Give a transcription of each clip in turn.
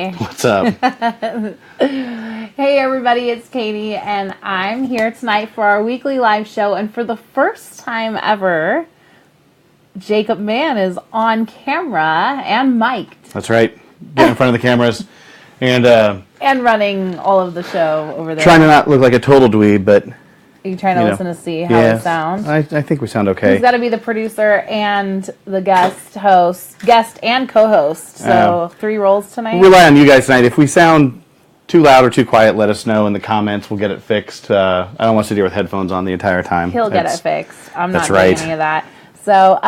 Hi. What's up? Hey everybody, it's Katie, and I'm here tonight for our weekly live show, and for the first time ever, Jacob Mann is on camera and mic'd. That's right. Get in front of the cameras and running all of the show over there. trying to not look like a total dweeb, but Are you trying to listen to see how it sounds? I think we sound okay. He's got to be the producer and the guest and co-host. So 3 roles tonight. We rely on you guys tonight. If we sound too loud or too quiet, let us know in the comments. We'll get it fixed. I don't want to sit here with headphones on the entire time. He'll get it fixed. I'm not doing any of that. So,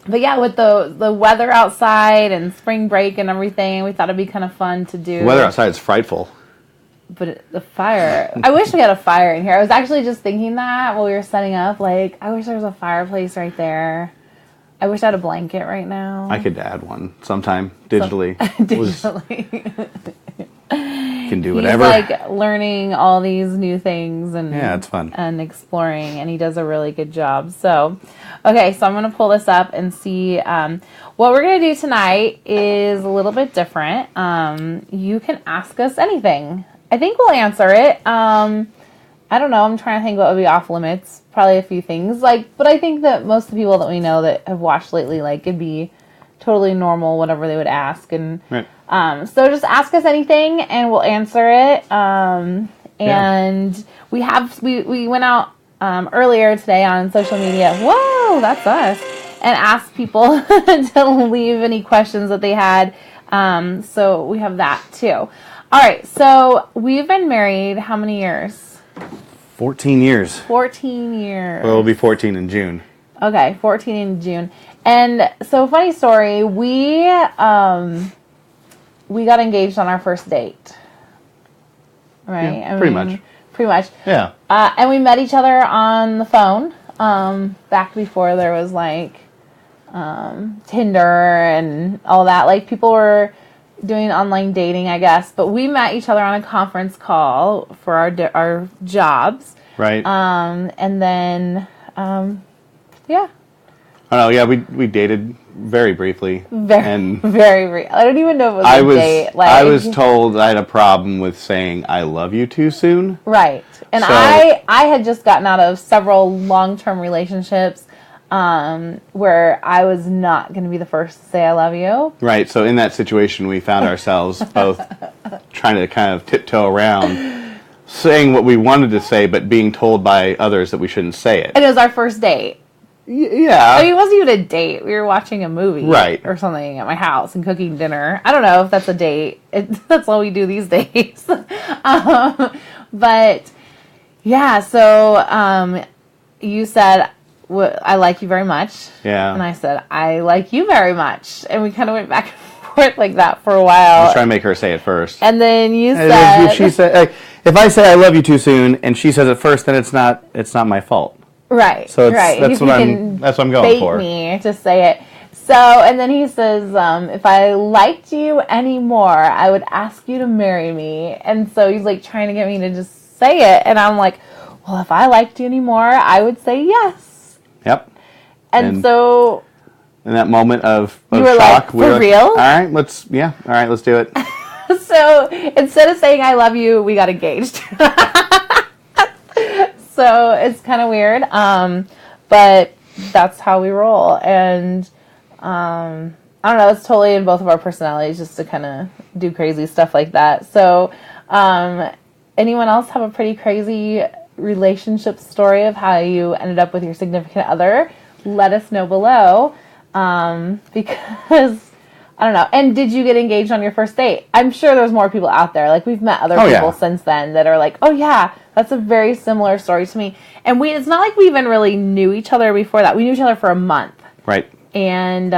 but yeah, with the weather outside and spring break and everything, we thought it'd be kind of fun to do. The weather outside is frightful. But the fire, I wish we had a fire in here. I was actually just thinking that while we were setting up. Like, I wish there was a fireplace right there. I wish I had a blanket right now. I could add one sometime digitally. Can do whatever. He's like learning all these new things and it's fun and exploring, and he does a really good job. So, okay, so I'm gonna pull this up and see. What we're gonna do tonight is a little bit different. You can ask us anything. I think we'll answer it. I don't know. I'm trying to think what would be off limits. Probably a few things. But I think that most of the people that we know that have watched lately, it'd be totally normal, whatever they would ask. And right. So just ask us anything, and we'll answer it. And we went out earlier today on social media. Whoa, that's us. And asked people to leave any questions that they had. So we have that too. All right, so we've been married how many years? 14 years. 14 years. Well, it'll be 14 in June. Okay, 14 in June. And so, funny story, we got engaged on our first date. Right? Yeah, pretty much. Pretty much. Yeah. And we met each other on the phone back before there was, Tinder and all that. People were doing online dating, I guess, but we met each other on a conference call for our jobs. Right. And then, yeah. Oh no, yeah, we dated very briefly. Very brief. I don't even know if it was a date. I was told I had a problem with saying I love you too soon. Right. And so, I had just gotten out of several long-term relationships where I was not going to be the first to say I love you. Right, so in that situation we found ourselves both trying to kind of tiptoe around saying what we wanted to say, but being told by others that we shouldn't say it. And it was our first date. Yeah. I mean, it wasn't even a date. We were watching a movie or something at my house and cooking dinner. I don't know if that's a date. That's all we do these days. But, yeah, so you said, I like you very much. Yeah. And I said, I like you very much. And we kind of went back and forth like that for a while. I was trying to make her say it first. And then you said... If she said, if I say I love you too soon and she says it first, then it's not my fault. Right. So that's what I'm going for. Bait me to say it. So, and then he says, if I liked you anymore, I would ask you to marry me. And so he's trying to get me to just say it. And I'm like, well, if I liked you anymore, I would say yes. Yep. And so... In that moment of you were shock, we were real? All right, let's do it. So, instead of saying I love you, we got engaged. So, it's kind of weird. But that's how we roll. And, I don't know, it's totally in both of our personalities just to kind of do crazy stuff like that. So, anyone else have a pretty crazy relationship story of how you ended up with your significant other? Let us know below. Because I don't know. And did you get engaged on your first date? I'm sure there's more people out there. We've met other people since then that are like, oh yeah, that's a very similar story to me. And it's not like we even really knew each other before that. We knew each other for a month. Right. And,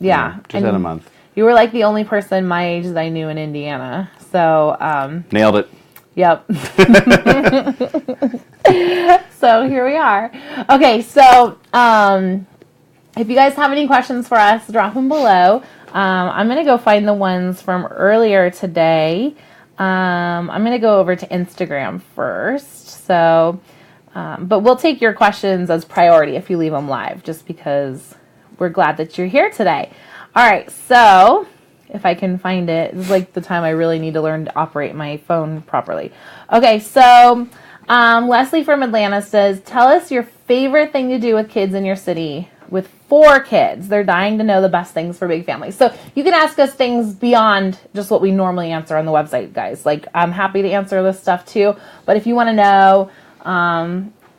just had a month. You were the only person my age that I knew in Indiana. So, nailed it. Yep. So here we are. Okay, so if you guys have any questions for us, drop them below. I'm going to go find the ones from earlier today. I'm going to go over to Instagram first. So, but we'll take your questions as priority if you leave them live, just because we're glad that you're here today. All right, so if I can find it. This is like the time I really need to learn to operate my phone properly. Okay, so Leslie from Atlanta says, tell us your favorite thing to do with kids in your city with 4 kids. They're dying to know the best things for big families. So you can ask us things beyond just what we normally answer on the website, guys. Like, I'm happy to answer this stuff too. But if you want to know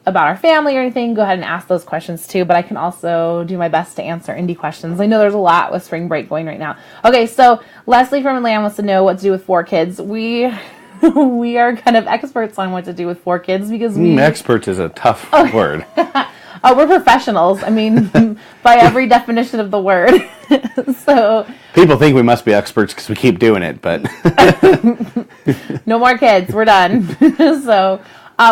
about our family or anything, go ahead and ask those questions too. But I can also do my best to answer Indy questions. I know there's a lot with spring break going right now. Okay, so Leslie from Atlanta wants to know what to do with 4 kids. We are kind of experts on what to do with 4 kids because experts is a tough word. Oh, we're professionals. I mean, by every definition of the word. So people think we must be experts because we keep doing it, but no more kids. We're done. So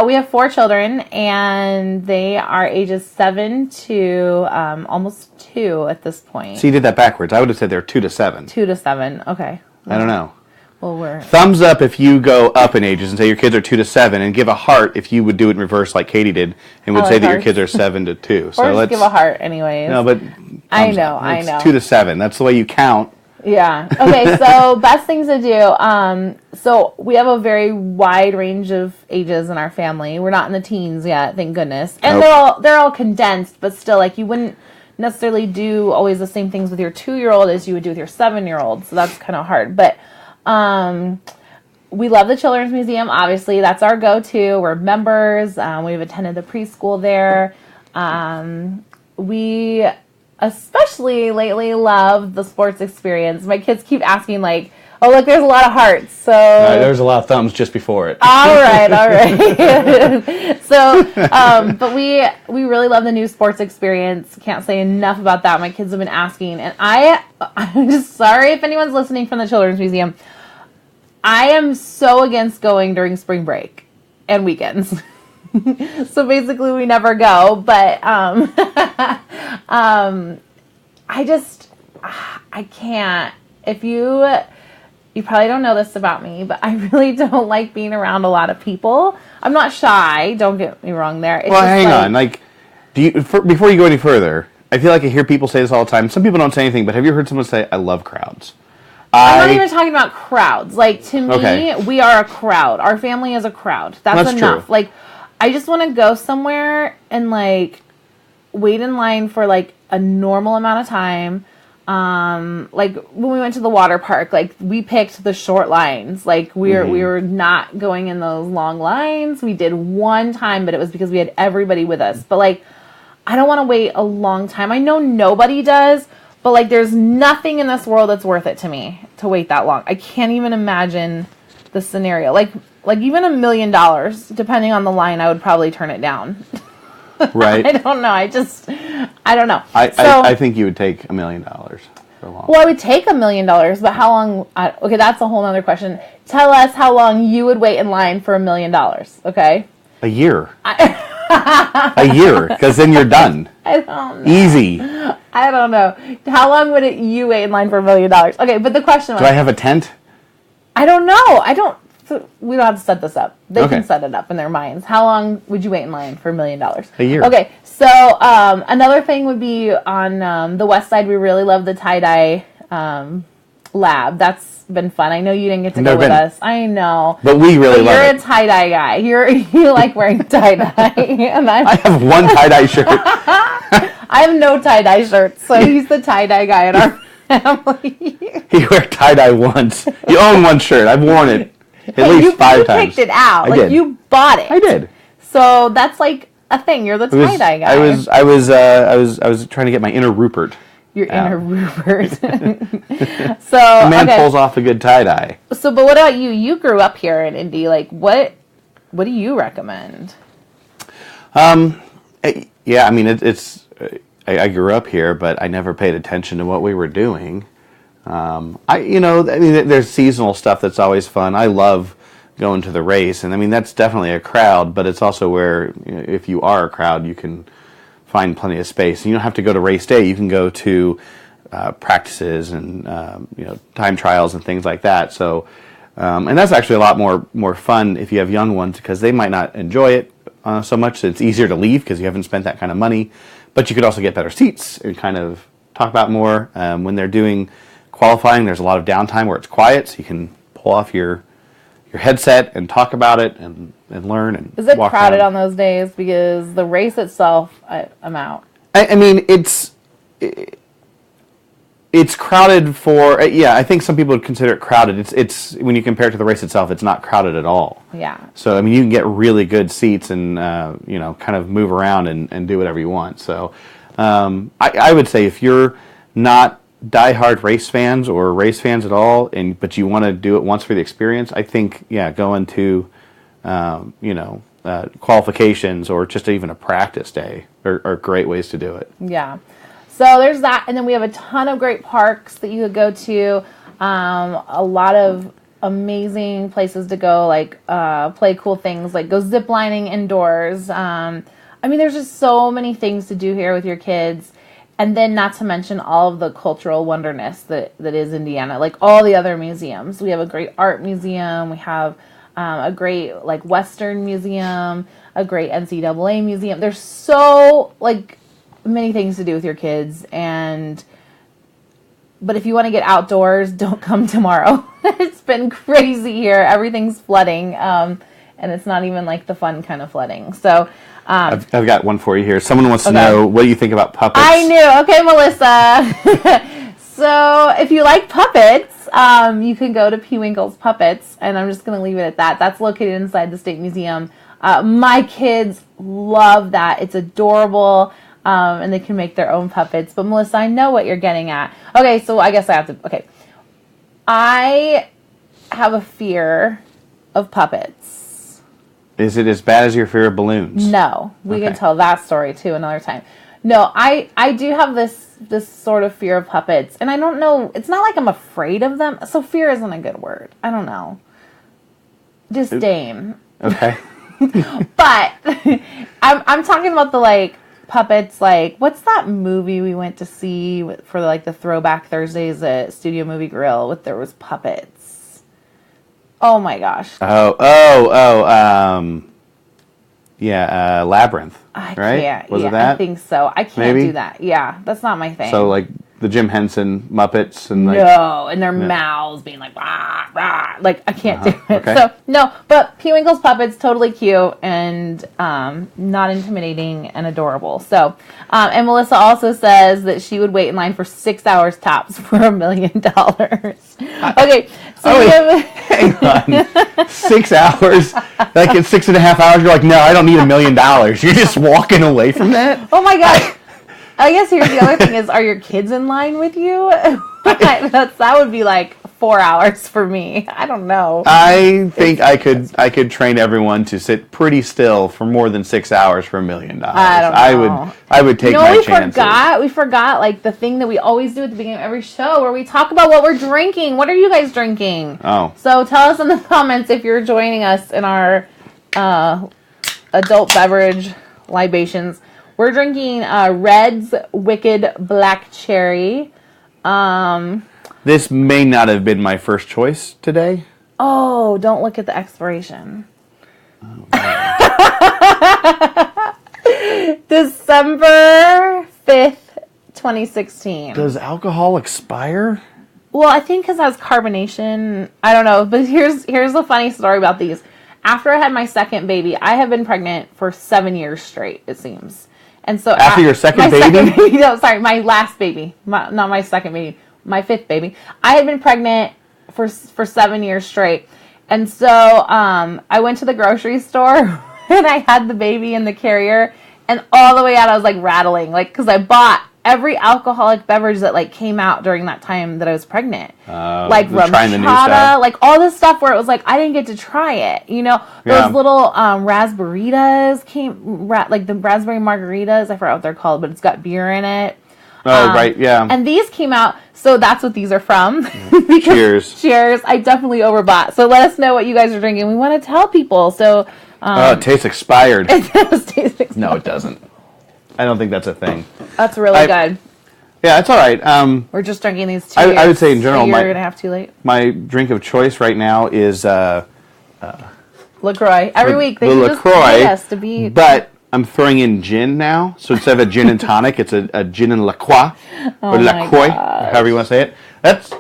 we have 4 children, and they are ages 7 to almost 2 at this point. So you did that backwards. I would have said they're 2 to 7. 2 to 7. Okay. I don't know. Well, we're thumbs up if you go up in ages and say your kids are 2 to 7, and give a heart if you would do it in reverse like Katie did and would say that your kids are 7 to 2. So let's give a heart anyways. No, but I know. 2 to 7. That's the way you count. Yeah. Okay, so best things to do. So we have a very wide range of ages in our family. We're not in the teens yet, thank goodness. And they're all condensed, but still, like, you wouldn't necessarily do always the same things with your 2-year-old as you would do with your 7-year-old. So that's kind of hard. But we love the Children's Museum, obviously. That's our go-to. We're members. We've attended the preschool there. We especially lately love the sports experience. My kids keep asking, like, oh, look, there's a lot of hearts. So there's a lot of thumbs just before it. All right. So, but we really love the new sports experience. Can't say enough about that. My kids have been asking, and I'm just sorry if anyone's listening from the Children's Museum. I am so against going during spring break and weekends. So basically we never go, but I can't. If you probably don't know this about me, but I really don't like being around a lot of people. I'm not shy, don't get me wrong there. It's hang on. Like, before you go any further, I feel like I hear people say this all the time. Some people don't say anything, but have you heard someone say, I love crowds? I'm not even talking about crowds. Like, to me, we are a crowd. Our family is a crowd. That's enough. True. Like, I just want to go somewhere and, like, wait in line for, like, a normal amount of time. Like, when we went to the water park, like, we picked the short lines. Like, we were not going in those long lines. We did one time, but it was because we had everybody with us. But, like, I don't want to wait a long time. I know nobody does. But, like, there's nothing in this world that's worth it to me to wait that long. I can't even imagine the scenario. Like even $1 million, depending on the line, I would probably turn it down. Right. I don't know. I don't know. I think you would take $1 million for a long. Well, I would take $1 million, but how long? Okay, that's a whole other question. Tell us how long you would wait in line for $1 million. Okay. A year. A year, because then you're done. I don't know. Easy. I don't know. How long would you wait in line for $1 million? Okay, but the question was... Do I have a tent? I don't know. We don't have to set this up. They can set it up in their minds. How long would you wait in line for $1 million? A year. Okay, so another thing would be on the west side, we really love the tie-dye lab. That's been fun. I know you didn't get to go with us. I know. But we really love it. You're a tie-dye guy. You like wearing tie-dye. And I have one tie-dye shirt. I have no tie-dye shirts, so he's the tie-dye guy in our family. You wear tie-dye once. You own one shirt. I've worn it at least 5 times. You picked it out. I did. You bought it. I did. So that's like a thing. You're the tie-dye guy. I was trying to get my inner Rupert. Your inner Rupert. So a man pulls off a good tie-dye. So, but what about you? You grew up here in Indy. Like, what do you recommend? Yeah, I mean, it's. I grew up here, but I never paid attention to what we were doing. There's seasonal stuff that's always fun. I love going to the race, and I mean that's definitely a crowd, but it's also where if you are a crowd, you can find plenty of space. You don't have to go to race day. You can go to practices and time trials and things like that. So, and that's actually a lot more fun if you have young ones because they might not enjoy it so much. It's easier to leave because you haven't spent that kind of money. But you could also get better seats and kind of talk about more when they're doing qualifying, there's a lot of downtime where it's quiet, so you can pull off your headset and talk about it and learn and Is it walk crowded around. on those days? Because the race itself, I'm out. I mean, it's crowded for, I think some people would consider it crowded. It's when you compare it to the race itself, it's not crowded at all. Yeah. So, I mean, you can get really good seats and, kind of move around and do whatever you want. So, I would say if you're not diehard race fans or race fans at all, but you want to do it once for the experience, I think, going to, qualifications or just even a practice day are great ways to do it. Yeah. So there's that, and then we have a ton of great parks that you could go to, a lot of amazing places to go, like play cool things, like go zip lining indoors. I mean, there's just so many things to do here with your kids, and then not to mention all of the cultural wonderness that is Indiana, like all the other museums. We have a great art museum, we have a great like Western museum, a great NCAA museum. There's so many things to do with your kids, but if you want to get outdoors, don't come tomorrow. It's been crazy here. Everything's flooding, and it's not even like the fun kind of flooding. So I've got one for you here. Someone wants to know, what do you think about puppets? I knew. Okay, Melissa. So if you like puppets, you can go to P. Winkle's Puppets, and I'm just going to leave it at that. That's located inside the State Museum. My kids love that. It's adorable. And they can make their own puppets. But Melissa, I know what you're getting at. Okay, so I guess I have to... Okay. I have a fear of puppets. Is it as bad as your fear of balloons? No. We can tell that story, too, another time. No, I do have this sort of fear of puppets. And I don't know... It's not like I'm afraid of them. So fear isn't a good word. I don't know. Disdain. Okay. But I'm talking about the, puppets, what's that movie we went to see for the throwback Thursdays at Studio Movie Grill there was puppets? Oh my gosh. Labyrinth. I right? can't. Was it that? I think so. I can't do that. Yeah, that's not my thing. So the Jim Henson Muppets and no, and their mouths being rah, rah. I can't do it. Okay. So no, but P. Winkle's Puppets, totally cute and not intimidating and adorable. So, and Melissa also says that she would wait in line for 6 hours tops for $1 million. Okay, so hang on, 6 hours? In 6.5 hours, you're no, I don't need $1 million. You're just walking away from that? Oh my gosh. I guess here's the other thing is, are your kids in line with you? That would be 4 hours for me. I don't know. I think I could train everyone to sit pretty still for more than 6 hours for $1 million. I don't know. I would take my chances. We forgot the thing that we always do at the beginning of every show where we talk about what we're drinking. What are you guys drinking? Oh. So tell us in the comments if you're joining us in our adult beverage libations. We're drinking Red's Wicked Black Cherry. This may not have been my first choice today. Oh, don't look at the expiration. Oh, December 5th, 2016. Does alcohol expire? Well, I think because it has carbonation. I don't know. But here's the funny story about these. After I had my second baby, I have been pregnant for 7 years straight, it seems. And so after your second baby? No, sorry, my last baby. Not my second baby. My fifth baby. I had been pregnant for 7 years straight. And so I went to the grocery store and I had the baby in the carrier. And all the way out, I was rattling. Because I bought every alcoholic beverage that came out during that time that I was pregnant. Rum chata, all this stuff where it was I didn't get to try it. Those little raspberries came, the raspberry margaritas. I forgot what they're called, but it's got beer in it. Oh, right, yeah. And these came out, so that's what these are from. Cheers. Cheers. I definitely overbought. So let us know what you guys are drinking. We want to tell people. So. It tastes expired. It does taste expired. No, it doesn't. I don't think that's a thing. That's really good. Yeah, it's all right. We're just drinking these two. I would say in general, you're going to have too late. My drink of choice right now is LaCroix. Every week they the just LaCroix, us to be. But I'm throwing in gin now, so instead of a gin and tonic, it's a gin and LaCroix or LaCroix, however you want to say it.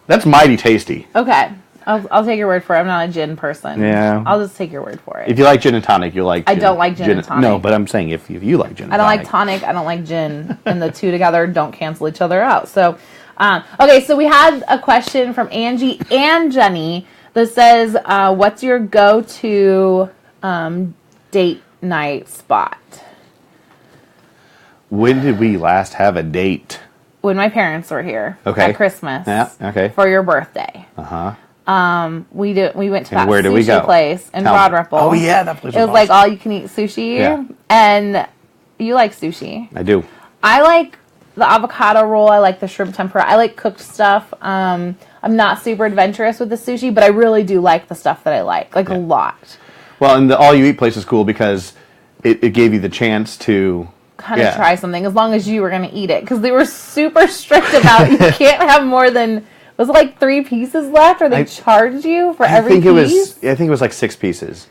That's mighty tasty. Okay. I'll take your word for it. I'm not a gin person. Yeah. I'll just take your word for it. If you like gin and tonic, you'll like. I don't like gin and tonic. No, but I'm saying if you like gin and tonic. I don't like tonic. I don't like gin. And the two together don't cancel each other out. So, okay. So we had a question from Angie and Jenny that says, what's your go-to date night spot? When did we last have a date? When my parents were here. Okay. At Christmas. Yeah. Okay. For your birthday. Uh-huh. We went to that where did we go? sushi place in Broad Ripple. Oh yeah, that place. It was awesome. like all you can eat sushi. Yeah. And you like sushi. I do. I like the avocado roll. I like the shrimp tempura. I like cooked stuff. I'm not super adventurous with the sushi, but I really do like the stuff that I like a lot. Well, and the all you eat place is cool because it gave you the chance to kind of try something as long as you were going to eat it, because they were super strict about you can't have more than, was it like 3 pieces left, or they charged you for every piece? I think it was like 6 pieces.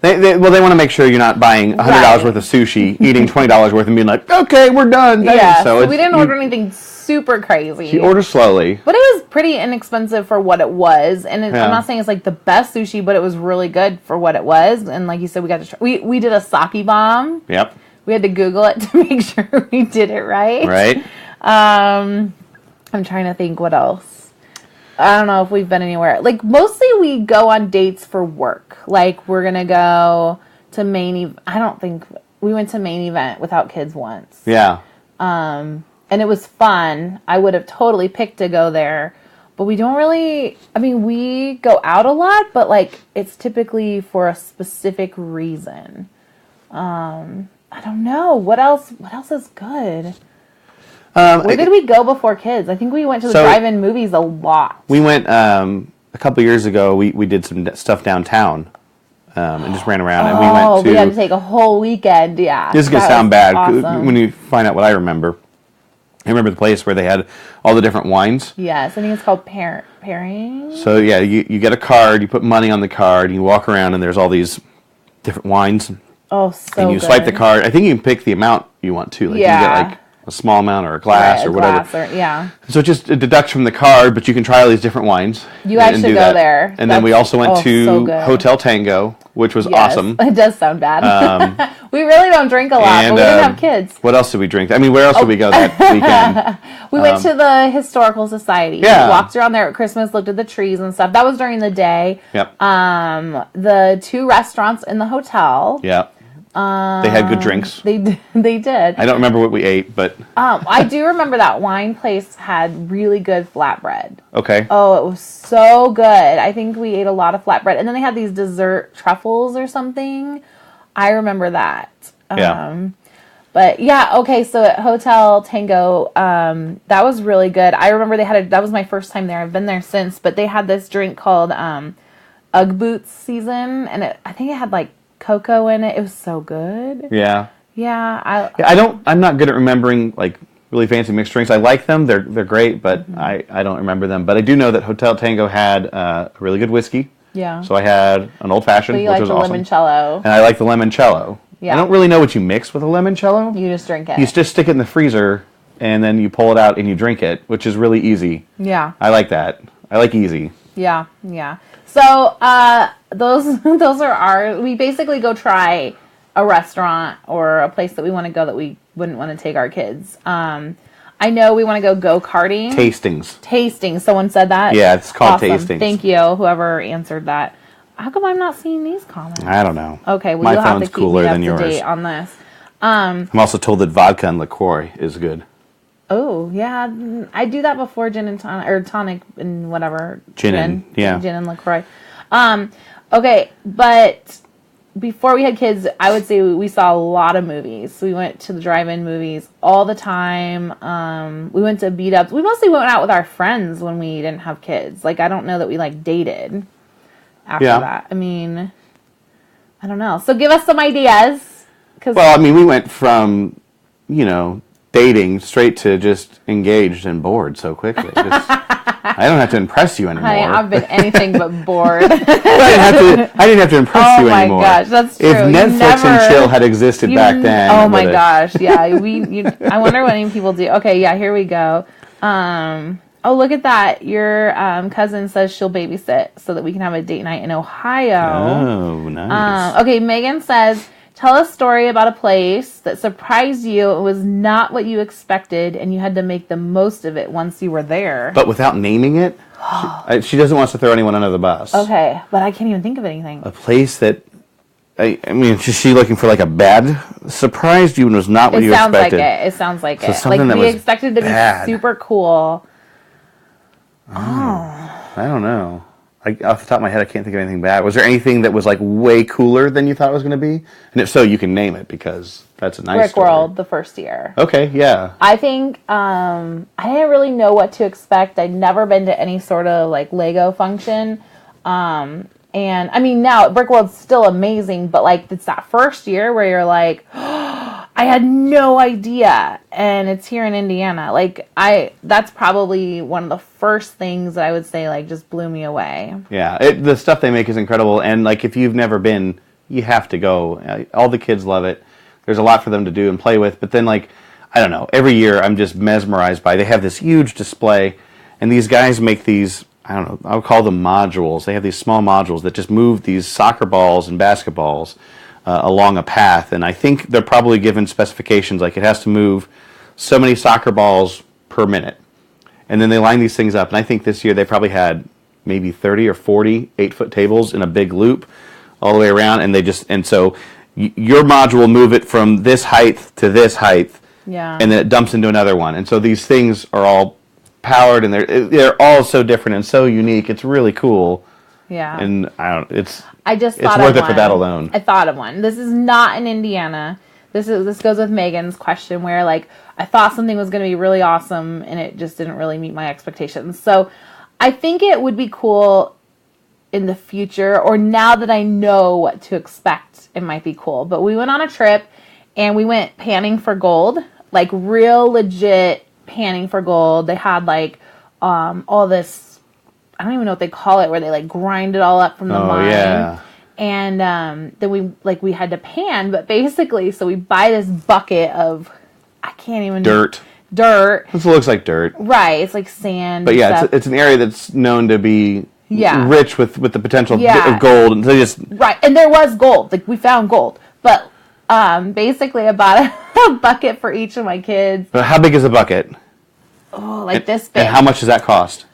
They want to make sure you're not buying $100 worth of sushi, eating $20 worth, and being like, okay, we're done. Thanks. Yeah, so we didn't order anything super crazy. You order slowly. But it was pretty inexpensive for what it was. And I'm not saying it's like the best sushi, but it was really good for what it was. And like you said, we got to try. We did a sake bomb. Yep. We had to Google it to make sure we did it right. Right. I'm trying to think what else. I don't know if we've been anywhere. Like, mostly we go on dates for work. Like, we're going to go to I don't think... We went to Main Event without kids once. Yeah. And it was fun. I would have totally picked to go there. But we don't really... I mean, we go out a lot, but, like, it's typically for a specific reason. I don't know. What else is good? Where did we go before kids? I think we went to the drive-in movies a lot. We went a couple years ago. We did some stuff downtown and just ran around. And we had to take a whole weekend. Yeah, this is gonna sound bad awesome. when you find out what I remember. I remember the place where they had all the different wines. Yes, I think it's called pairing. So yeah, you get a card. You put money on the card. And you walk around, and there's all these different wines. Oh, so and you good. swipe the card. I think you can pick the amount you want to. Like you can get like a small amount or a glass or whatever. So it just deducts from the card, but you can try all these different wines. You guys should go there. And then we also went to Hotel Tango, which was awesome. It does sound bad. We really don't drink a lot, but we didn't have kids. What else did we drink? I mean, where else did we go that weekend? We went to the Historical Society. Yeah. We walked around there at Christmas, looked at the trees and stuff. That was during the day. Yep. The 2 restaurants in the hotel. Yep. They had good drinks. They did. I don't remember what we ate, but... I do remember that wine place had really good flatbread. Okay. Oh, it was so good. I think we ate a lot of flatbread. And then they had these dessert truffles or something. I remember that. Yeah. But yeah, okay, so at Hotel Tango, that was really good. I remember that was my first time there. I've been there since, but they had this drink called Ugg Boots Season, and I think it had like cocoa in it. It was so good. Yeah. Yeah. I'm not good at remembering like really fancy mixed drinks. I like them. They're great, but I don't remember them. But I do know that Hotel Tango had a really good whiskey. Yeah. So I had an old fashioned, which was awesome. Limoncello. And I like the limoncello. Yeah. I don't really know what you mix with a limoncello. You just drink it. You just stick it in the freezer and then you pull it out and you drink it, which is really easy. Yeah. I like that. I like easy. Yeah. Yeah. So, those are we basically go try a restaurant or a place that we want to go that we wouldn't want to take our kids. I know we want to go go-karting. Tastings. Someone said that? Yeah, it's called awesome. tastings. Thank you, whoever answered that. How come I'm not seeing these comments? I don't know. Okay, well, my you'll have phone's to keep cooler me up than to yours. date on this. I'm also told that vodka and LaCroix is good. Oh, yeah. I do that before gin and tonic, or tonic and whatever. Gin and LaCroix. Okay, but before we had kids, I would say we saw a lot of movies. We went to the drive-in movies all the time. We went to beat-ups. We mostly went out with our friends when we didn't have kids. Like, I don't know that we, like, dated after that. I mean, I don't know. So give us some ideas. Well, I mean, we went from, dating straight to just engaged and bored so quickly. I don't have to impress you anymore. Honey, I've been anything but bored. I didn't have to impress you anymore. Oh my gosh, that's true. If Netflix and chill had existed back then. Oh my gosh, yeah. I wonder what any people do. Okay, yeah, here we go. Oh, look at that. Your cousin says she'll babysit so that we can have a date night in Ohio. Oh, nice. Okay, Megan says, tell a story about a place that surprised you. It was not what you expected, and you had to make the most of it once you were there. But without naming it, she doesn't want us to throw anyone under the bus. Okay, but I can't even think of anything. A place that, I mean, is she looking for like a bad surprise you and was not what you expected? It sounds like it. Something Like that we was expected to bad. be super cool. I don't know. Off the top of my head, I can't think of anything bad. Was there anything that was like way cooler than you thought it was going to be? And if so, you can name it because that's a nice Brick story. World, the first year. Okay, yeah. I think I didn't really know what to expect. I'd never been to any sort of like Lego function. And I mean, now Brick World's still amazing, but like it's that first year where you're like, I had no idea, and it's here in Indiana. Like that's probably one of the first things that I would say like just blew me away. Yeah, the stuff they make is incredible, and like if you've never been, you have to go. All the kids love it. There's a lot for them to do and play with, but then like I don't know, every year I'm just mesmerized by. They have this huge display, and these guys make these. I don't know. I'll call them modules. They have these small modules that just move these soccer balls and basketballs along a path, and I think they're probably given specifications like it has to move so many soccer balls per minute, and then they line these things up. And I think this year they probably had maybe 30 or 40 8-foot tables in a big loop all the way around, and so your module will move it from this height to this height, yeah, and then it dumps into another one, and so these things are all powered, and they're all so different and so unique. It's really cool. Yeah. And it's thought worth of it for that alone. I thought of one. This is not in Indiana. This goes with Megan's question where like I thought something was going to be really awesome and it just didn't really meet my expectations. So I think it would be cool in the future, or now that I know what to expect, it might be cool. But we went on a trip and we went panning for gold, like real legit panning for gold. They had like all this, I don't even know what they call it, where they like grind it all up from the mine. Yeah. And then we had to pan, but basically, so we buy this bucket of, I can't even dirt. This looks like dirt, right? It's like sand. but yeah, it's an area that's known to be rich with the potential of gold, and so just right. And there was gold, like we found gold, but basically, I bought a bucket for each of my kids. But how big is a bucket? Oh, like this big. And how much does that cost?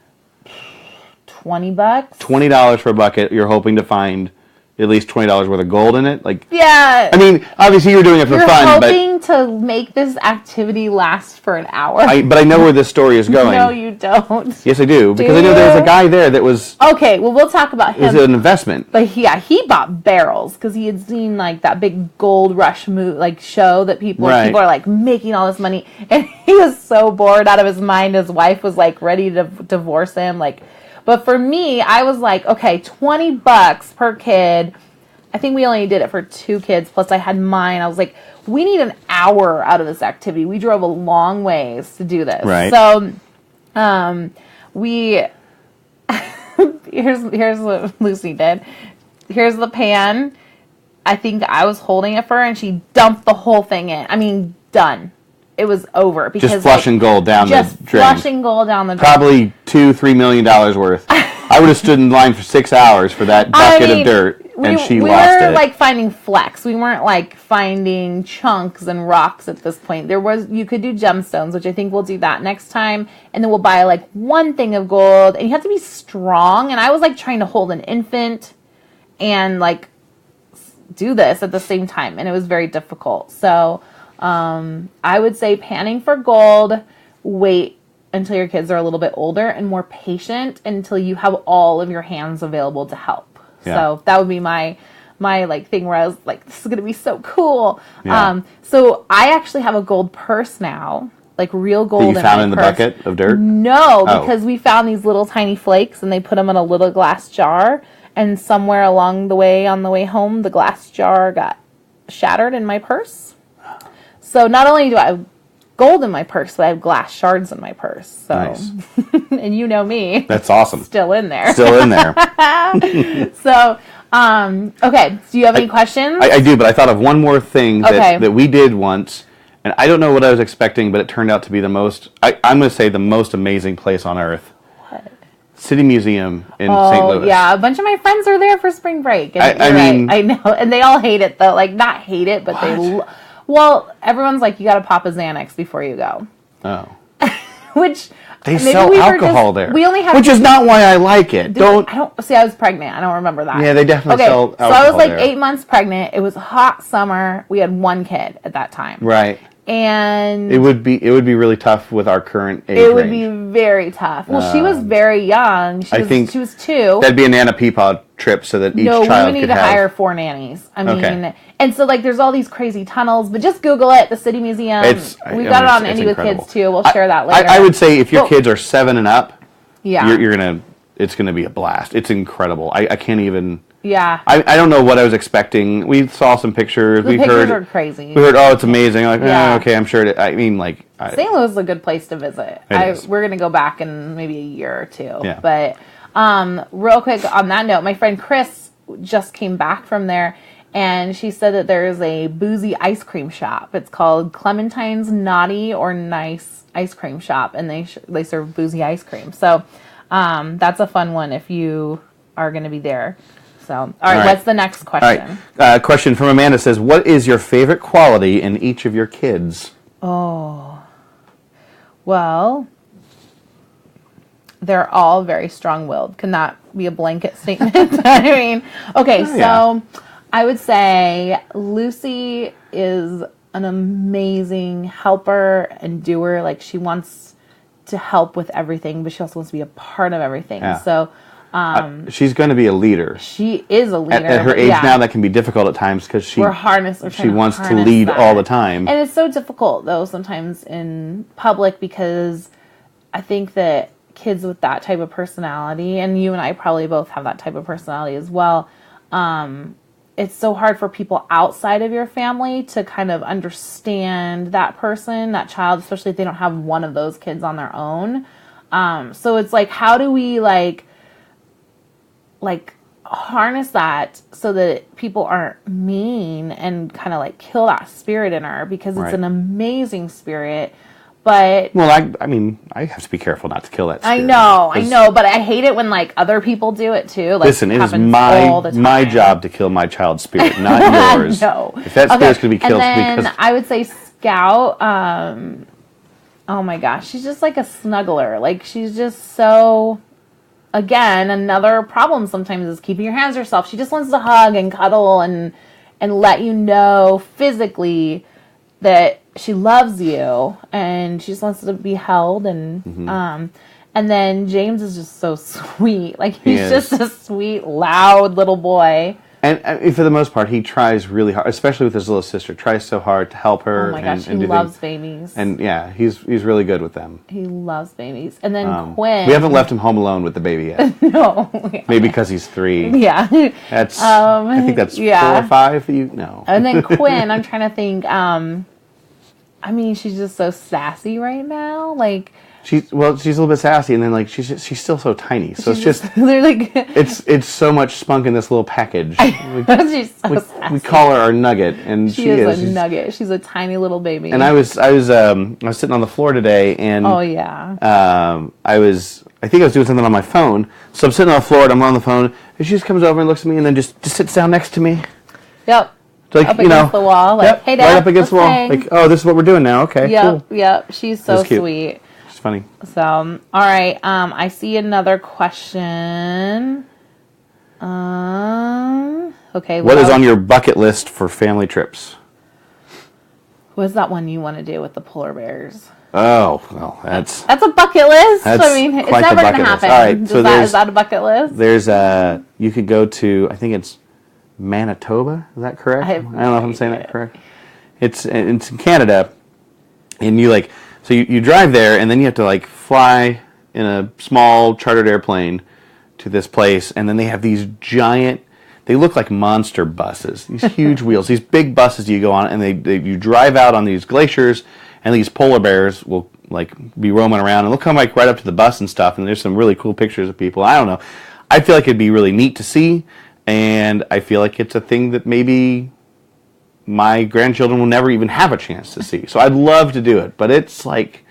$20. $20 for a bucket. You're hoping to find at least $20 worth of gold in it. Like, yeah. I mean, obviously you're doing it for fun, but hoping to make this activity last for an hour. But I know where this story is going. No, you don't. Yes, I do, because I know there was a guy there that was. Okay, well, we'll talk about him. It was an investment. But he bought barrels because he had seen like that big gold rush show that people are like making all this money, and he was so bored out of his mind. His wife was like ready to divorce him, like. But for me, I was like, okay, $20 per kid. I think we only did it for 2 kids, plus I had mine. I was like, we need an hour out of this activity. We drove a long ways to do this. Right. So, we, here's what Lucy did. Here's the pan. I think I was holding it for her, and she dumped the whole thing in. I mean, done. It was over because just flushing gold down the drain. Just flushing gold down the drain. Probably $2-3 million worth. I would have stood in line for 6 hours for that bucket of dirt, and she lost it. We were like finding flecks. We weren't like finding chunks and rocks at this point. You could do gemstones, which I think we'll do that next time, and then we'll buy like one thing of gold, and you have to be strong. And I was like trying to hold an infant and like do this at the same time, and it was very difficult. So. I would say panning for gold, wait until your kids are a little bit older and more patient until you have all of your hands available to help. Yeah. So that would be my like thing where I was like, this is going to be so cool. Yeah. So I actually have a gold purse now, like real gold. That you found in the bucket of dirt? No, because we found these little tiny flakes and they put them in a little glass jar, and somewhere along the way on the way home, the glass jar got shattered in my purse. So not only do I have gold in my purse, but I have glass shards in my purse. So, nice. And you know me. That's awesome. Still in there. Still in there. So, okay. Do you have any questions? I do, but I thought of one more thing that we did once, And I don't know what I was expecting, but it turned out to be I'm going to say the most amazing place on earth. What? City Museum in St. Louis. Yeah, a bunch of my friends are there for spring break. And I mean, right. I know, and they all hate it though. Like, not hate it, but well, everyone's like, you got to pop a Xanax before you go. Oh. Which they sell alcohol there. We only have, which is not why I like it. I don't see. I was pregnant. I don't remember that. Yeah, they definitely sell alcohol. So I was like there. 8 months pregnant. It was hot summer. We had one kid at that time. Right. And it would be really tough with our current age It would range. be very tough. Well, she was very young. She was 2. That'd be a Nana Peapod trip so that each child could have... No, we would need to hire 4 nannies. I mean, and so like there's all these crazy tunnels, but just Google it, the City Museum. We've got it on Indy with Kids too. We'll share that later. I would say if your kids are 7 and up, yeah, it's gonna be a blast. It's incredible. I can't even... Yeah. I don't know what I was expecting. We saw some pictures. The pictures are crazy. We heard, oh, it's amazing. Like, okay, I'm sure. I mean, like... St. Louis is a good place to visit. We're going to go back in maybe a year or 2. Yeah. But real quick on that note, my friend Chris just came back from there, and she said that there is a boozy ice cream shop. It's called Clementine's Naughty or Nice Ice Cream Shop, and they serve boozy ice cream. So that's a fun one if you are going to be there. So, all right, what's the next question? All right. Question from Amanda says, what is your favorite quality in each of your kids? Oh, well, they're all very strong-willed. Can that be a blanket statement? I mean, okay, so I would say Lucy is an amazing helper and doer. Like, she wants to help with everything, but she also wants to be a part of everything. Yeah. So... she's going to be a leader. She is a leader. At her age now, that can be difficult at times because she wants to lead all the time. And it's so difficult, though, sometimes in public because I think that kids with that type of personality, and you and I probably both have that type of personality as well, it's so hard for people outside of your family to kind of understand that person, that child, especially if they don't have one of those kids on their own. So it's like, how do we like harness that so that people aren't mean and kind of like kill that spirit in her, because it's an amazing spirit. But well, I mean, I have to be careful not to kill that spirit. I know, but I hate it when like other people do it too. Like, listen, it is my job to kill my child's spirit, not yours. No. If that spirit's going to be killed, and then I would say Scout. Oh my gosh, she's just like a snuggler. Like, she's just so. Again, another problem sometimes is keeping your hands to herself. She just wants to hug and cuddle and let you know physically that she loves you, and she just wants to be held. And and then James is just so sweet. Like, he's just a sweet, loud little boy. And for the most part, he tries really hard, especially with his little sister. Tries so hard to help her. Oh my gosh, he loves babies. And yeah, he's really good with them. He loves babies. And then Quinn. We haven't left him home alone with the baby yet. No. Maybe because he's 3. Yeah. That's. I think that's 4 or 5. No. And then Quinn, I'm trying to think. I mean, she's just so sassy right now. Like. She's a little bit sassy, and then like she's still so tiny. So it's just they're like it's so much spunk in this little package. She's so sassy. We call her our nugget, and she is a nugget. She's a tiny little baby. And I was sitting on the floor today, and I think I was doing something on my phone. So I'm sitting on the floor, and I'm on the phone, and she just comes over and looks at me, and then just sits down next to me. Yep. Like, up against the wall, like, hey, Dad, right up against the wall. Like, oh, this is what we're doing now. Okay, cool. Yep. She's so sweet. Funny. So, all right. I see another question. Okay. What is on your bucket list for family trips? What's that one you want to do with the polar bears? Oh, well, that's a bucket list. I mean, it's never going to happen. All right, so is that a bucket list? There's you could go to, I think it's Manitoba. Is that correct? I don't know if I'm saying that correct. It's in Canada, and you like. So you drive there, and then you have to like fly in a small chartered airplane to this place, and then they have these giant, they look like monster buses, these huge wheels, these big buses you go on, and you drive out on these glaciers, and these polar bears will like be roaming around, and they'll come like right up to the bus and stuff, and there's some really cool pictures of people. I don't know. I feel like it'd be really neat to see, and I feel like it's a thing that maybe my grandchildren will never even have a chance to see. So I'd love to do it, but it's like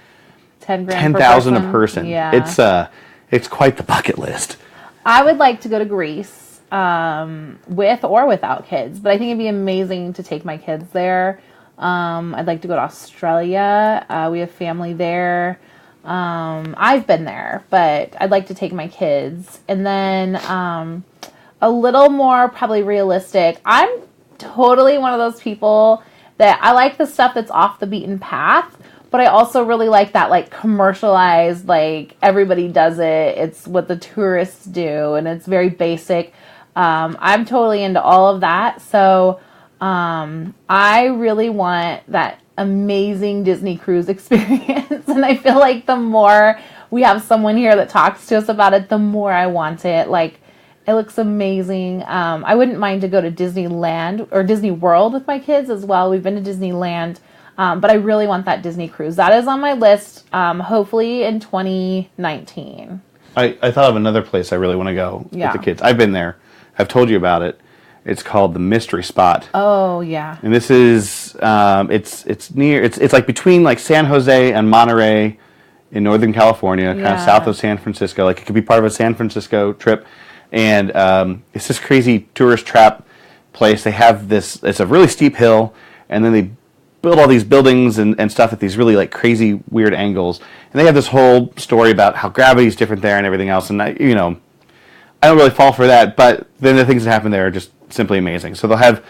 10,000 a person. Yeah. It's quite the bucket list. I would like to go to Greece with or without kids, but I think it'd be amazing to take my kids there. I'd like to go to Australia. We have family there. I've been there, but I'd like to take my kids. And then a little more probably realistic. I'm totally one of those people that I like the stuff that's off the beaten path, but I also really like that like commercialized, like everybody does it. It's what the tourists do, and it's very basic. I'm totally into all of that. So I really want that amazing Disney cruise experience. And I feel like the more we have someone here that talks to us about it, the more I want it. Like, it looks amazing. I wouldn't mind to go to Disneyland or Disney World with my kids as well. We've been to Disneyland, but I really want that Disney cruise. That is on my list, hopefully in 2019. I thought of another place I really want to go with the kids. I've been there. I've told you about it. It's called the Mystery Spot. Oh, yeah. And this is, it's like between like San Jose and Monterey in Northern California, kind of south of San Francisco. Like, it could be part of a San Francisco trip. And it's this crazy tourist trap place. They have this, it's a really steep hill, and then they build all these buildings and stuff at these really like crazy weird angles. And they have this whole story about how gravity is different there and everything else. And I don't really fall for that, but then the things that happen there are just simply amazing. So they'll have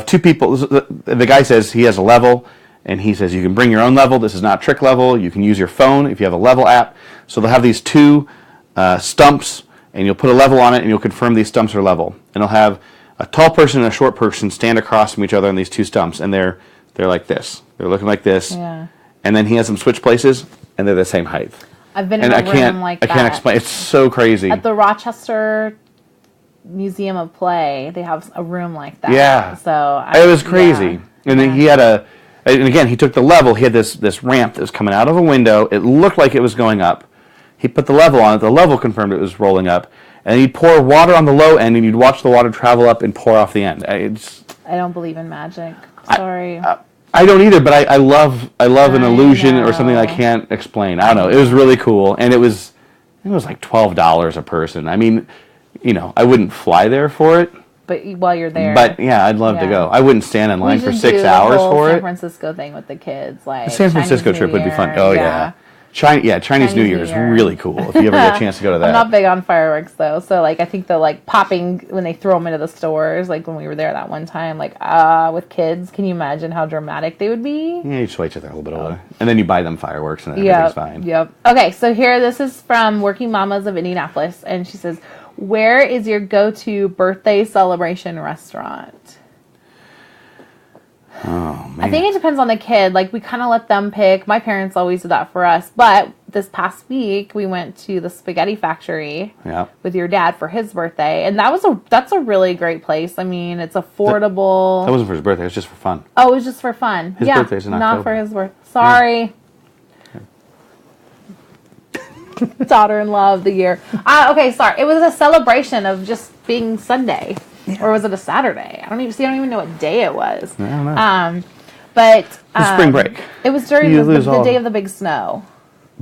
two people. The guy says he has a level, and he says you can bring your own level. This is not trick level. You can use your phone if you have a level app. So they'll have these two stumps, and you'll put a level on it, and you'll confirm these stumps are level. And they'll have a tall person and a short person stand across from each other on these two stumps, and they're like this. They're looking like this. Yeah. And then he has them switch places, and they're the same height. I've been in a room like that. I can't explain. It's so crazy. At the Rochester Museum of Play, they have a room like that. Yeah. So it was crazy. Yeah. And then he had and again, he took the level. He had this ramp that was coming out of a window. It looked like it was going up. He put the level on it. The level confirmed it was rolling up. And he'd pour water on the low end, and you'd watch the water travel up and pour off the end. I don't believe in magic. Sorry. I don't either, but I love an illusion or something I can't explain. I don't know. It was really cool, and it was like $12 a person. I mean, I wouldn't fly there for it. But while you're there. But yeah, I'd love to go. I wouldn't stand in line for 6 hours for it. San Francisco thing with the kids, like the San Francisco trip would be fun. Oh yeah. Chinese New Year is really cool if you ever get a chance to go to that. I'm not big on fireworks though, so like I think the like popping when they throw them into the stores, like when we were there that one time, like with kids, can you imagine how dramatic they would be? Yeah, you just wait till they're a little bit older, and then you buy them fireworks, and then everything's fine. Yep. Okay, so this is from Working Mamas of Indianapolis, and she says, "Where is your go-to birthday celebration restaurant?" Oh, man. I think it depends on the kid. Like, we kind of let them pick. My parents always did that for us. But this past week, we went to the Spaghetti Factory with your dad for his birthday. And that's a really great place. I mean, it's affordable. That wasn't for his birthday. It was just for fun. Oh, it was just for fun. His birthday's in October. Not for his birthday. Sorry. Yeah. Daughter-in-law of the year. Okay, sorry. It was a celebration of just being Sunday. Yeah. Or was it a Saturday? I don't even know what day it was. I don't know. But spring break. It was during the day of the big snow.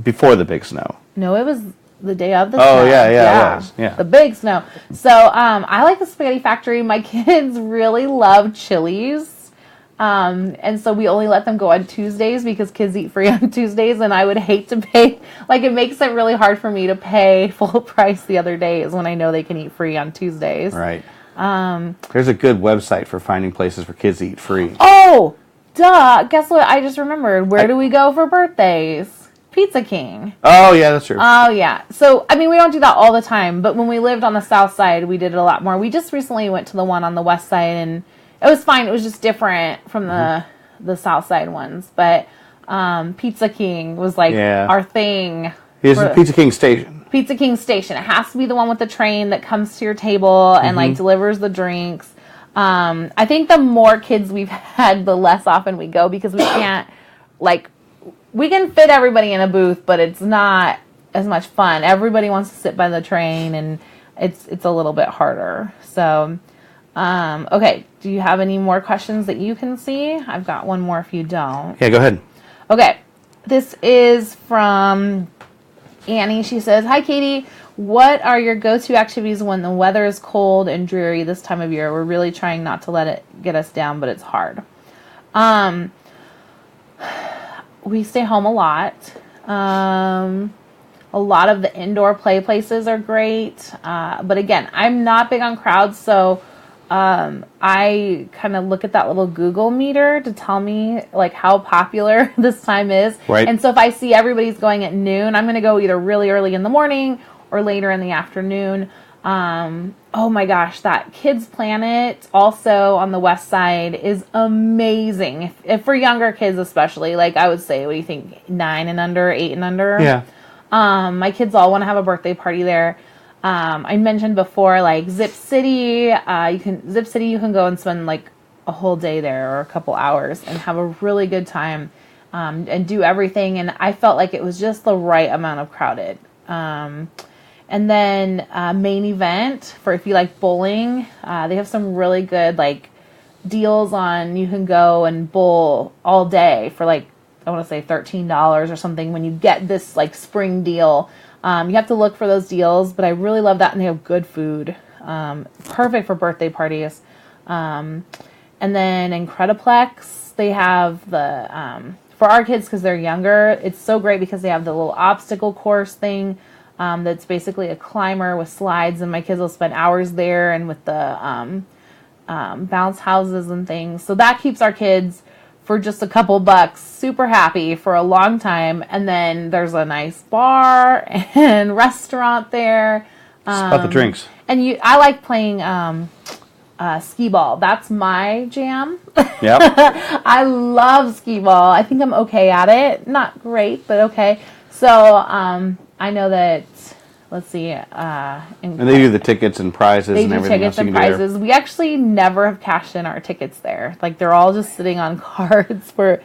Before the big snow. No, it was the day of the snow. Oh yeah, it was. Yeah. The big snow. So I like the Spaghetti Factory. My kids really love Chili's. And so we only let them go on Tuesdays because kids eat free on Tuesdays, and I would hate to pay, like, it makes it really hard for me to pay full price the other days when I know they can eat free on Tuesdays. Right. There's a good website for finding places for kids to eat free. Oh, duh. Guess what? I just remembered. Where do we go for birthdays? Pizza King. Oh, yeah, that's true. Oh, yeah. So, I mean, we don't do that all the time, but when we lived on the south side, we did it a lot more. We just recently went to the one on the west side, and it was fine. It was just different from the south side ones. But Pizza King was like our thing. Here's the Pizza King station. Pizza King station. It has to be the one with the train that comes to your table and like delivers the drinks. I think the more kids we've had, the less often we go because we can't, like, we can fit everybody in a booth, but it's not as much fun. Everybody wants to sit by the train, and it's a little bit harder. So Okay, do you have any more questions that you can see? I've got one more if you don't. Yeah, go ahead. Okay, this is from Annie. She says, "Hi, Katie. What are your go-to activities when the weather is cold and dreary this time of year? We're really trying not to let it get us down, but it's hard." We stay home a lot. A lot of the indoor play places are great. But again, I'm not big on crowds, so I kind of look at that little Google meter to tell me like how popular this time is. Right. And so if I see everybody's going at noon, I'm going to go either really early in the morning or later in the afternoon. Oh my gosh, that Kids Planet also on the west side is amazing. If for younger kids especially, like I would say, what do you think, 9 and under, 8 and under? Yeah. My kids all want to have a birthday party there. I mentioned before, like Zip City, you can go and spend like a whole day there or a couple hours and have a really good time, and do everything. And I felt like it was just the right amount of crowded. And then Main Event, for if you like bowling, they have some really good like deals on, you can go and bowl all day for like, I want to say $13 or something when you get this like spring deal. You have to look for those deals, but I really love that, and they have good food. Perfect for birthday parties. And then Incrediplex, they have the, for our kids because they're younger, it's so great because they have the little obstacle course thing. That's basically a climber with slides, and my kids will spend hours there, and with the bounce houses and things. So that keeps our kids for just a couple bucks super happy for a long time. And then there's a nice bar and restaurant there. It's about the drinks. And I like playing skee ball. That's my jam. Yep. I love skee ball. I think I'm okay at it. Not great, but okay. So I know that, let's see. And they do the tickets and prizes and everything else you can do there. Prizes. We actually never have cashed in our tickets there. Like, they're all just sitting on cards for,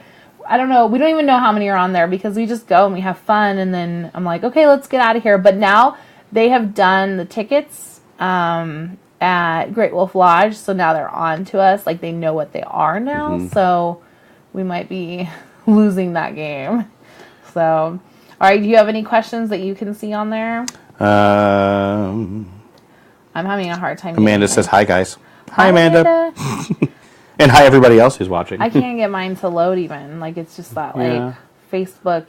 I don't know. We don't even know how many are on there because we just go and we have fun. And then I'm like, okay, let's get out of here. But now they have done the tickets at Great Wolf Lodge. So now they're on to us. Like, they know what they are now. Mm-hmm. So we might be losing that game. So, all right. Do you have any questions that you can see on there? I'm having a hard time. Amanda says, hi, guys. Hi, Amanda. And hi, everybody else who's watching. I can't get mine to load even. Like, it's just that, like, Facebook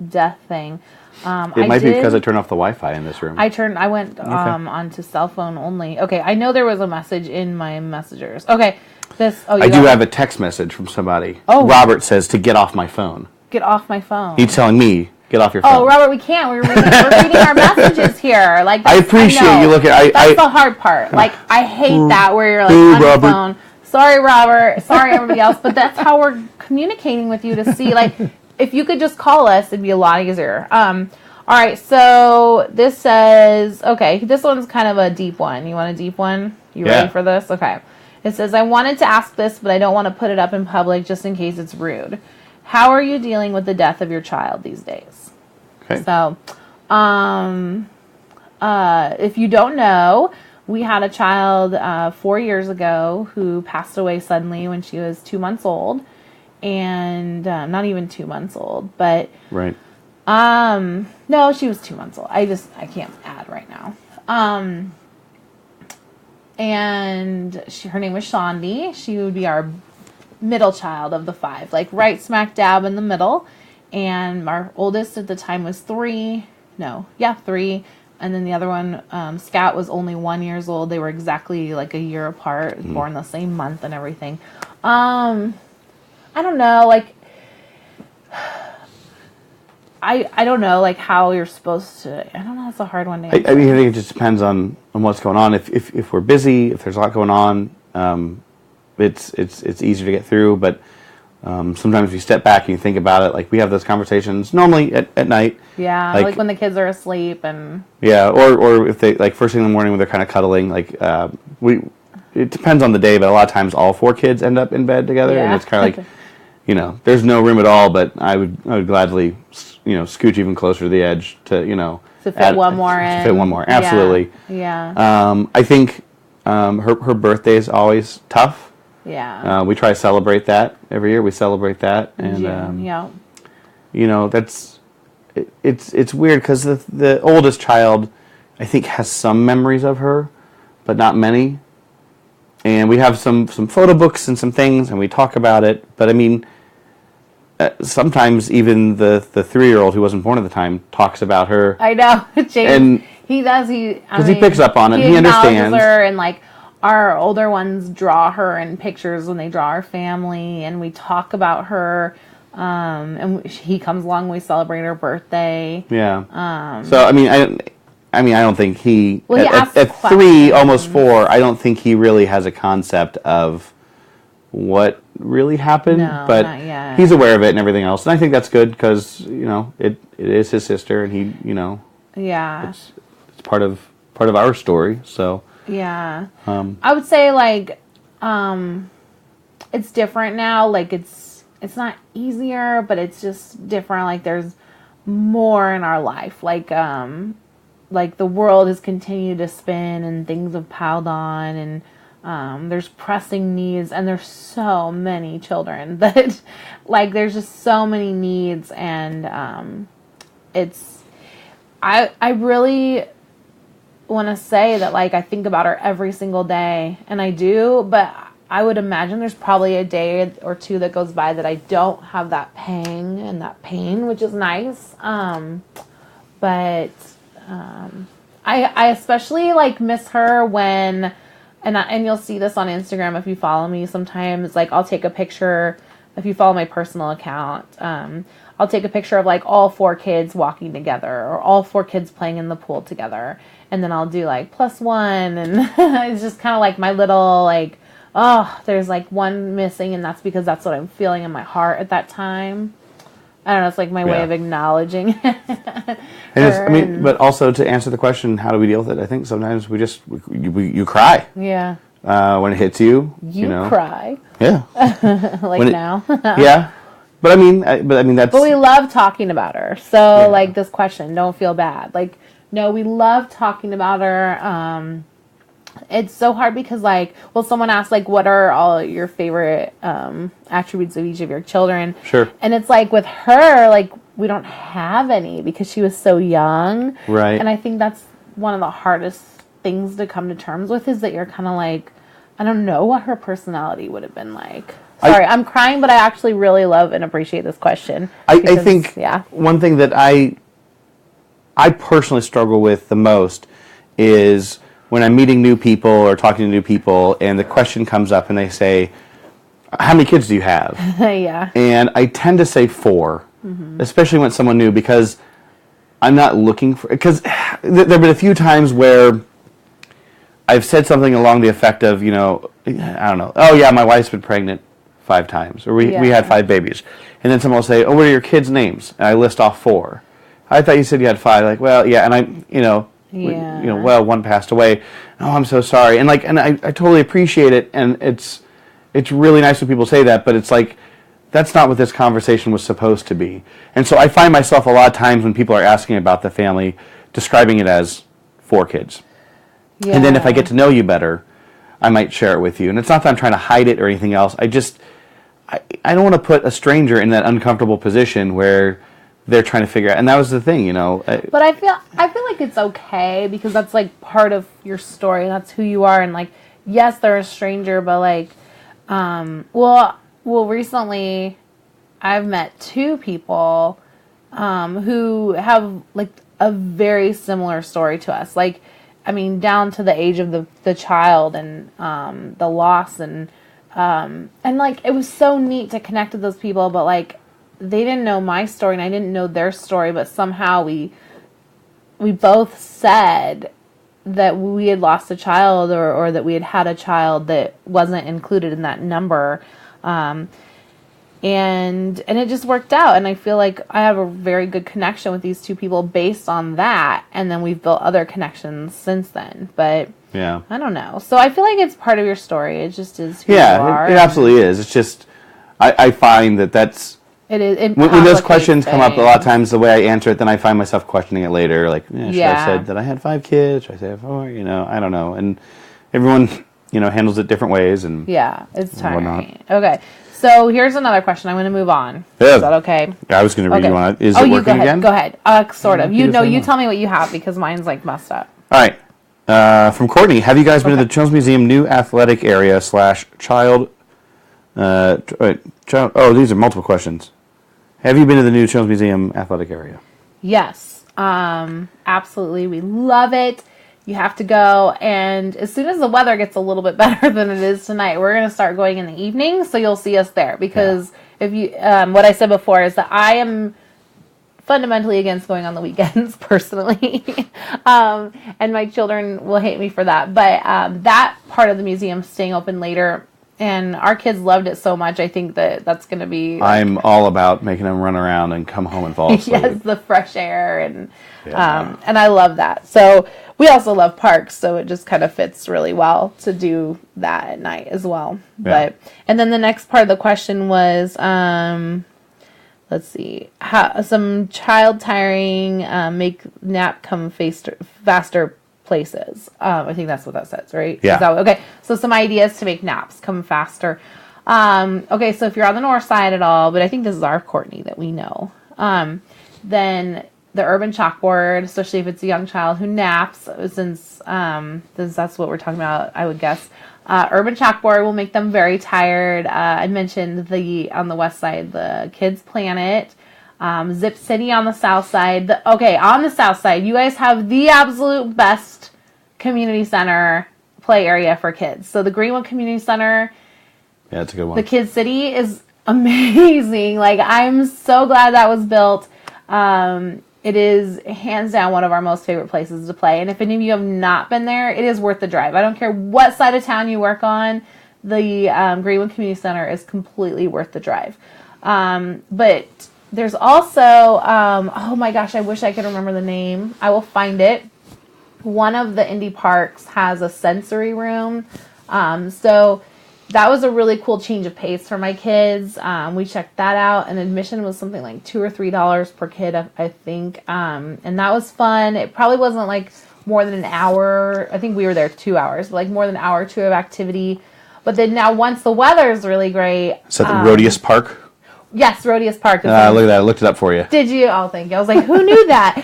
death thing. It might be because I turned off the Wi-Fi in this room. I went onto cell phone only. Okay, I know there was a message in my messengers. Okay, I do have a text message from somebody. Oh. Robert says to get off my phone. Get off my phone. He's telling me, get off your phone. Oh, Robert, we can't. We're reading our messages here. Like, I appreciate you looking. That's the hard part. Like, I hate that where you're like on your phone. Sorry, Robert. Sorry, everybody else. But that's how we're communicating with you to see. Like, if you could just call us, it'd be a lot easier. All right. So this says, okay, this one's kind of a deep one. You want a deep one? You ready for this? Okay. It says, I wanted to ask this, but I don't want to put it up in public just in case it's rude. How are you dealing with the death of your child these days? Okay. So, if you don't know, we had a child 4 years ago who passed away suddenly when she was 2 months old, and not even 2 months old, but right. No, she was 2 months old. I can't add right now. And her name was Shandi. She would be our middle child of the 5, like right smack dab in the middle. And our oldest at the time was 3. And then the other one, Scout, was only 1 year old. They were exactly like a year apart, born the same month and everything. I don't know, like, I don't know, like, how you're supposed to, I don't know, it's a hard one to answer. I mean, I think it just depends on what's going on. If we're busy, if there's a lot going on, it's easier to get through, but sometimes if you step back and you think about it, like, we have those conversations normally at night. Yeah, like when the kids are asleep and... Yeah, or if they, like, first thing in the morning when they're kind of cuddling, like, it depends on the day, but a lot of times all 4 kids end up in bed together, and it's kind of like, you know, there's no room at all, but I would gladly, you know, scooch even closer to the edge to, you know... To fit one more in. To fit one more, absolutely. Yeah. I think Her birthday is always tough. Yeah. We try to celebrate that every year. We celebrate that, and yeah. It's weird because the oldest child, I think, has some memories of her, but not many. And we have some photo books and some things, and we talk about it. But I mean, sometimes even the 3-year-old who wasn't born at the time talks about her. I know, James. And he does. Because he picks up on it. He understands her, and like our older ones draw her in pictures when they draw our family, and we talk about her. And he comes along when we celebrate her birthday. Yeah. So I mean, I don't think he at 3, almost 4. I don't think he really has a concept of what really happened. No, but not yet. He's aware of it and everything else, and I think that's good because it is his sister, and he yeah, it's part of our story. So yeah, I would say like it's different now. Like it's not easier, but it's just different. Like there's more in our life. Like the world has continued to spin and things have piled on, and there's pressing needs, and there's so many children that like there's just so many needs, and I really want to say that like I think about her every single day, and I do, but I would imagine there's probably a day or two that goes by that I don't have that pang and that pain, which is nice. But I especially like miss her when, and you'll see this on Instagram if you follow me sometimes, like I'll take a picture, if you follow my personal account, I'll take a picture of like all 4 kids walking together or all 4 kids playing in the pool together. And then I'll do like +1, and it's just kind of like my little like, oh, there's like one missing, and that's because that's what I'm feeling in my heart at that time. I don't know, it's like my way of acknowledging it. But also to answer the question, how do we deal with it? I think sometimes you cry. Yeah. When it hits you. You cry. Yeah. Now. Yeah. But I mean that's. But we love talking about her. So like this question, don't feel bad. Like, no, we love talking about her. It's so hard because like, well, someone asked like, what are all your favorite attributes of each of your children? Sure. And it's like with her, like we don't have any because she was so young. Right. And I think that's one of the hardest things to come to terms with, is that you're kind of like, I don't know what her personality would have been like. Sorry, I'm crying, but I actually really love and appreciate this question. I think one thing that I personally struggle with the most is when I'm meeting new people or talking to new people, and the question comes up and they say, how many kids do you have? Yeah. And I tend to say 4, especially when it's someone new, because I'm not looking for... Because there have been a few times where I've said something along the effect of, I don't know, oh yeah, my wife's been pregnant 5 times, or we had 5 babies. And then someone will say, oh, what are your kids' names? And I list off 4. I thought you said you had 5. Like, well, yeah, and well, one passed away. Oh, I'm so sorry. And I totally appreciate it, and it's really nice when people say that, but it's like, that's not what this conversation was supposed to be. And so I find myself a lot of times when people are asking about the family, describing it as 4 kids. Yeah. And then if I get to know you better, I might share it with you. And it's not that I'm trying to hide it or anything else. I don't want to put a stranger in that uncomfortable position where they're trying to figure out, and that was the thing, But I feel like it's okay, because that's like part of your story, and that's who you are. And like, yes, they're a stranger, but like, well, recently I've met 2 people who have like a very similar story to us. Like, I mean, down to the age of the child and the loss, and like it was so neat to connect with those people, but like, they didn't know my story and I didn't know their story, but somehow we both said that we had lost a child, or that we had a child that wasn't included in that number. And it just worked out. And I feel like I have a very good connection with these 2 people based on that. And then we've built other connections since then. But yeah, I don't know. So I feel like it's part of your story. It just is who you are. Yeah, it absolutely is. It's just, I find that's... It is. When those questions come up, a lot of times the way I answer it, then I find myself questioning it later. Like, should I have said that I had 5 kids? Should I say 4? I don't know. And everyone, handles it different ways and Yeah, it's whatnot. tiring. Okay, so here's another question. I'm going to move on. Yeah. Is that okay? I was going to read you one. Is oh, it you working go ahead. again? Go ahead. Sort of. You Tell me what you have because mine's like messed up. All right. From Courtney, have you guys been to the Children's Museum new athletic area / child? Oh, these are multiple questions. Have you been to the new Children's Museum athletic area? Yes, absolutely. We love it. You have to go, and as soon as the weather gets a little bit better than it is tonight, we're going to start going in the evening, so you'll see us there. Because if you, what I said before is that I am fundamentally against going on the weekends, personally, and my children will hate me for that. But that part of the museum staying open later. And our kids loved it so much. I think that's going to be. I'm all about making them run around and come home and fall asleep. Yes, the fresh air and I love that. So we also love parks, so it just kind of fits really well to do that at night as well. Yeah. And then the next part of the question was, let's see, some child tiring make nap come faster places. I think that's what that says, right? Yeah. Okay. So some ideas to make naps come faster. Okay. So if you're on the north side at all, but I think this is our Courtney that we know, then the urban chalkboard, especially if it's a young child who naps, since that's what we're talking about, I would guess. Urban chalkboard will make them very tired. I mentioned on the west side, the Kids Planet. Zip City on the south side. On the south side, you guys have the absolute best community center play area for kids. So the Greenwood Community Center. Yeah, that's a good one. The Kids City is amazing. Like, I'm so glad that was built. It is hands down one of our most favorite places to play. And if any of you have not been there, it is worth the drive. I don't care what side of town you work on. The Greenwood Community Center is completely worth the drive. But there's also, oh my gosh, I wish I could remember the name. I will find it. One of the Indy parks has a sensory room. So that was a really cool change of pace for my kids. We checked that out, and admission was something like $2 or $3 per kid, I think. And that was fun. It probably wasn't like more than an hour. I think we were there 2 hours, but like more than an hour or two of activity. But then now once the weather is really great. Is that the Rhodius Park? Yes, Rhodius Park. Look at that. I looked it up for you. Did you? Oh, thank you. I was like, who knew that?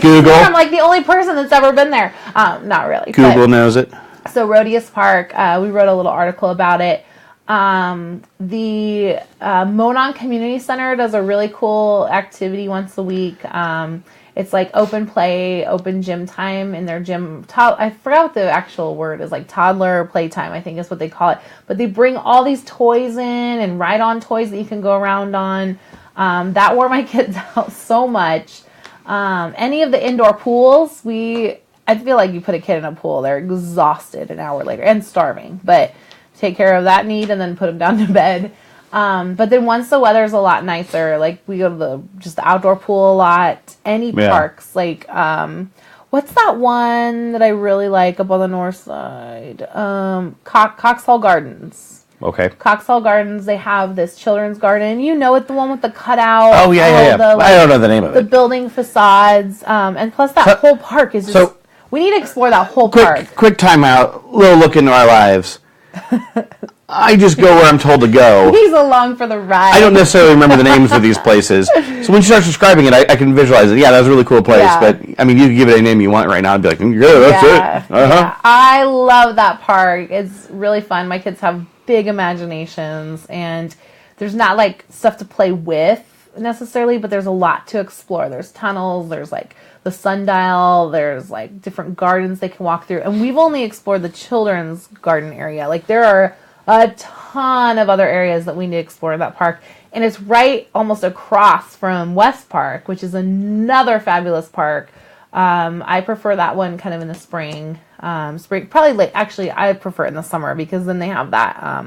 Google. I'm like the only person that's ever been there. Not really. Google knows it. So Rhodius Park, we wrote a little article about it. The Monon Community Center does a really cool activity once a week. It's like open play, open gym time in their gym. I forgot what the actual word is, like toddler playtime, I think is what they call it. But they bring all these toys in and ride-on toys that you can go around on. That wore my kids out so much. Any of the indoor pools, I feel like you put a kid in a pool, they're exhausted an hour later and starving. But take care of that need and then put them down to bed. But then once the weather's a lot nicer, like we go to the outdoor pool a lot. Any parks, like what's that one that I really like up on the north side? Coxhall Gardens. Okay. Coxhall Gardens, they have this children's garden. You know it, the one with the cutout. Oh, yeah. I don't know the name of it. The building facades. And plus that whole park is just... we need to explore that whole park. Quick time out. Little look into our lives. I just go where I'm told to go. He's along for the ride. I don't necessarily remember the names of these places. So when you start describing it, I can visualize it. Yeah, that's a really cool place. Yeah. But, I mean, you can give it a name you want right now and be like, yeah, that's it. Uh-huh. Yeah. I love that park. It's really fun. My kids have big imaginations, and there's not, like, stuff to play with necessarily, but there's a lot to explore. There's tunnels. There's, like, the sundial. There's, like, different gardens they can walk through. And we've only explored the children's garden area. Like, there are a ton of other areas that we need to explore in that park. And it's right almost across from West Park, which is another fabulous park. I prefer that one kind of in the spring. Probably late. Actually, I prefer it in the summer because then they have that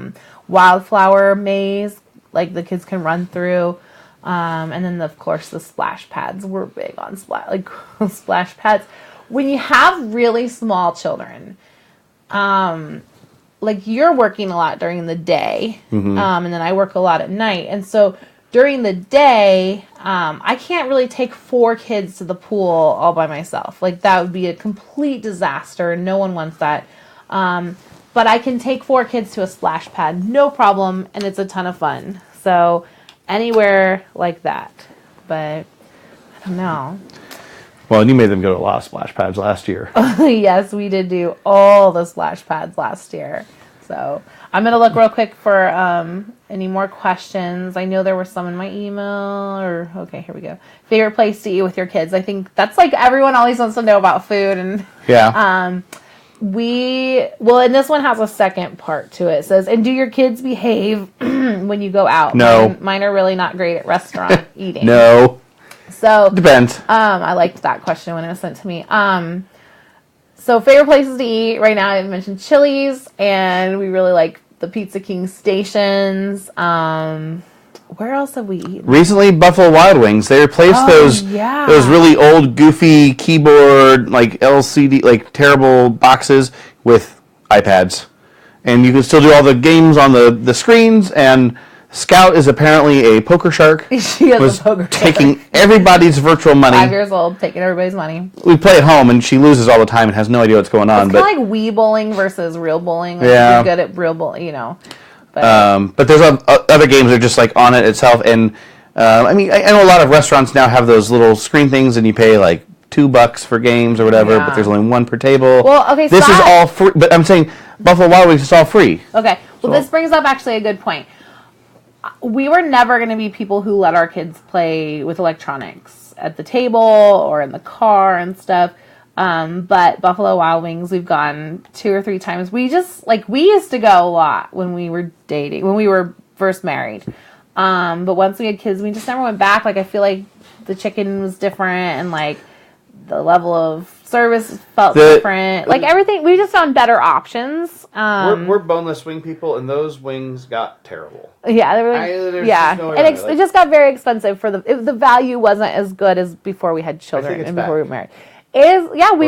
wildflower maze, like the kids can run through. And then, of course, the splash pads. We're big on splash pads. When you have really small children, like you're working a lot during the day, and then I work a lot at night. And so during the day, I can't really take 4 kids to the pool all by myself. Like that would be a complete disaster. No one wants that. But I can take 4 kids to a splash pad, no problem, and it's a ton of fun. So anywhere like that. But I don't know. Well, and you made them go to a lot of splash pads last year. Yes, we did do all the splash pads last year. So I'm going to look real quick for any more questions. I know there were some in my email. Okay, here we go. Favorite place to eat with your kids? I think that's like everyone always wants to know about food. And Yeah. And this one has a second part to it. It says, and do your kids behave when you go out? No. Mine are really not great at restaurant eating. No. So Depends. I liked that question when it was sent to me. So favorite places to eat right now, I mentioned Chili's, and we really like the Pizza King stations. Where else have we eaten? Recently, Buffalo Wild Wings. They replaced those really old, goofy keyboard, like LCD, like terrible boxes with iPads, and you can still do all the games on the screens. And Scout is apparently a poker shark. She is a poker shark. Taking everybody's virtual money. 5 years old, taking everybody's money. We play at home, and she loses all the time and has no idea what's going on. It's kind of like Wii bowling versus real bowling. Like Yeah. you're good at real bowling, But there's other games that are just like on it itself. And I know a lot of restaurants now have those little screen things, and you pay like $2 for games or whatever, Yeah. but there's only one per table. Well, okay, this is all free. But I'm saying Buffalo Wild Wings is all free. Okay, well, this brings up actually a good point. We were never going to be people who let our kids play with electronics at the table or in the car and stuff. But Buffalo Wild Wings, we've gone 2 or 3 times. We used to go a lot when we were dating, when we were first married. But once we had kids, we just never went back. Like, I feel like the chicken was different, and like the level of service felt different. Like everything, we just found better options. We're boneless wing people, and those wings got terrible. Yeah, they were it just got very expensive for the value wasn't as good as before we had children and before we were married. We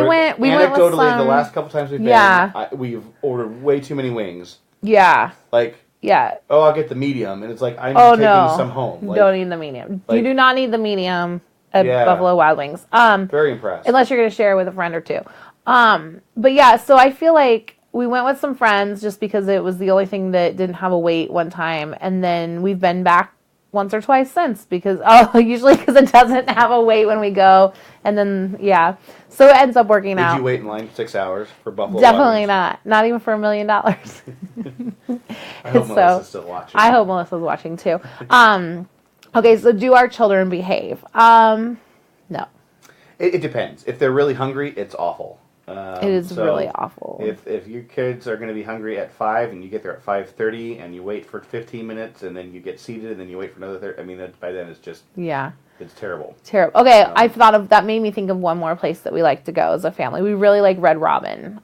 went with anecdotally, the last couple times we've been, we've ordered way too many wings. Yeah. I'll get the medium, and it's like I'm taking some home. Like, don't need the medium. You do not need the medium at Buffalo Wild Wings. Very impressed. Unless you're going to share with a friend or two. But yeah, so I feel like we went with some friends just because it was the only thing that didn't have a wait one time, and then we've been back once or twice since usually because it doesn't have a wait when we go, and then so it ends up working out. Did you wait in line 6 hours for Buffalo? Definitely not even for $1 million. I hope Melissa's still watching. I hope Melissa's watching too. Okay, so do our children behave? No. It depends. If they're really hungry, it's awful. It is really awful. If your kids are going to be hungry at 5 and you get there at 5:30 and you wait for 15 minutes and then you get seated and then you wait for another 30, by then it's just it's terrible. Terrible. Okay, I thought of that. Made me think of one more place that we like to go as a family. We really like Red Robin.